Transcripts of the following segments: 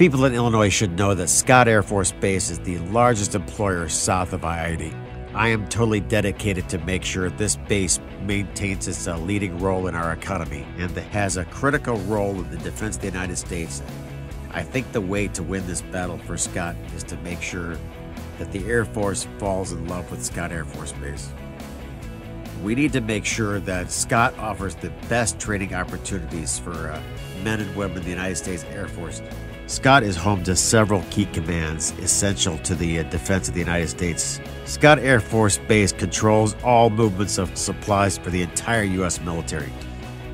People in Illinois should know that Scott Air Force Base is the largest employer south of I-80. I am totally dedicated to make sure this base maintains its leading role in our economy and that has a critical role in the defense of the United States. I think the way to win this battle for Scott is to make sure that the Air Force falls in love with Scott Air Force Base. We need to make sure that Scott offers the best training opportunities for men and women in the United States Air Force. Scott is home to several key commands essential to the defense of the United States. Scott Air Force Base controls all movements of supplies for the entire U.S. military.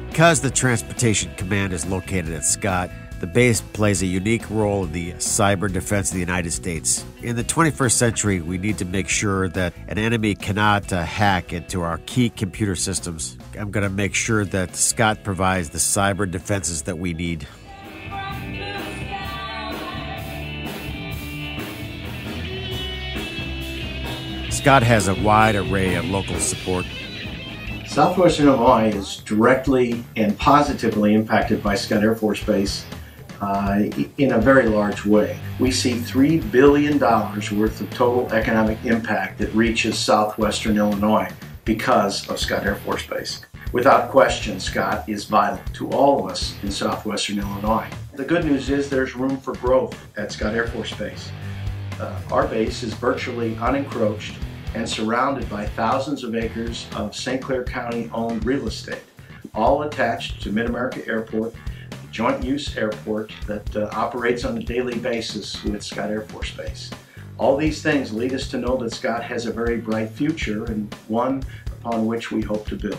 Because the Transportation Command is located at Scott, the base plays a unique role in the cyber defense of the United States. In the 21st century, we need to make sure that an enemy cannot hack into our key computer systems. I'm going to make sure that Scott provides the cyber defenses that we need. Scott has a wide array of local support. Southwestern Illinois is directly and positively impacted by Scott Air Force Base in a very large way. We see $3 billion worth of total economic impact that reaches Southwestern Illinois because of Scott Air Force Base. Without question, Scott is vital to all of us in Southwestern Illinois. The good news is there's room for growth at Scott Air Force Base. Our base is virtually unencroached and surrounded by thousands of acres of St. Clair County owned real estate, all attached to Mid-America Airport, a joint use airport that operates on a daily basis with Scott Air Force Base. All these things lead us to know that Scott has a very bright future and one upon which we hope to build.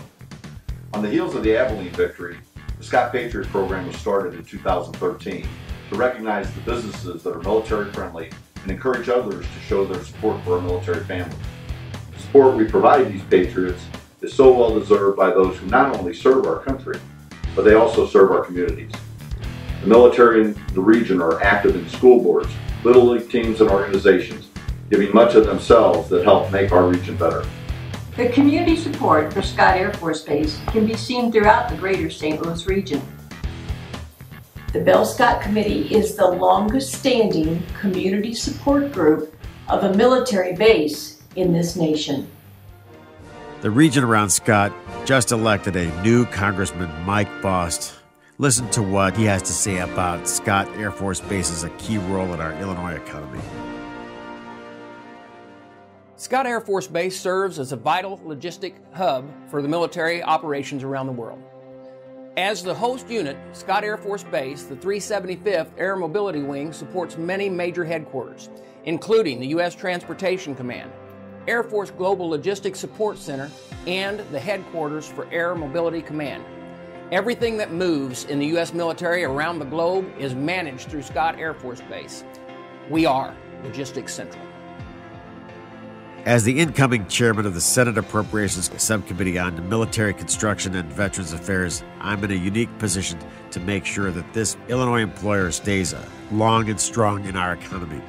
On the heels of the Abilene victory, the Scott Patriot program was started in 2013 to recognize the businesses that are military friendly and encourage others to show their support for our military family. The support we provide these patriots is so well deserved by those who not only serve our country, but they also serve our communities. The military in the region are active in school boards, Little League teams and organizations, giving much of themselves that help make our region better. The community support for Scott Air Force Base can be seen throughout the greater St. Louis region. The Bell Scott Committee is the longest standing community support group of a military base in this nation. The region around Scott just elected a new Congressman, Mike Bost. Listen to what he has to say about Scott Air Force Base as a key role in our Illinois economy. Scott Air Force Base serves as a vital logistic hub for the military operations around the world. As the host unit, Scott Air Force Base, the 375th Air Mobility Wing, supports many major headquarters, including the U.S. Transportation Command, Air Force Global Logistics Support Center, and the headquarters for Air Mobility Command. Everything that moves in the U.S. military around the globe is managed through Scott Air Force Base. We are Logistics Central. As the incoming chairman of the Senate Appropriations Subcommittee on Military Construction and Veterans Affairs, I'm in a unique position to make sure that this Illinois employer stays long and strong in our economy.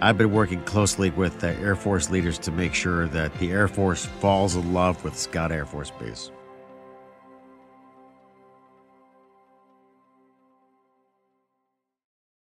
I've been working closely with Air Force leaders to make sure that the Air Force falls in love with Scott Air Force Base.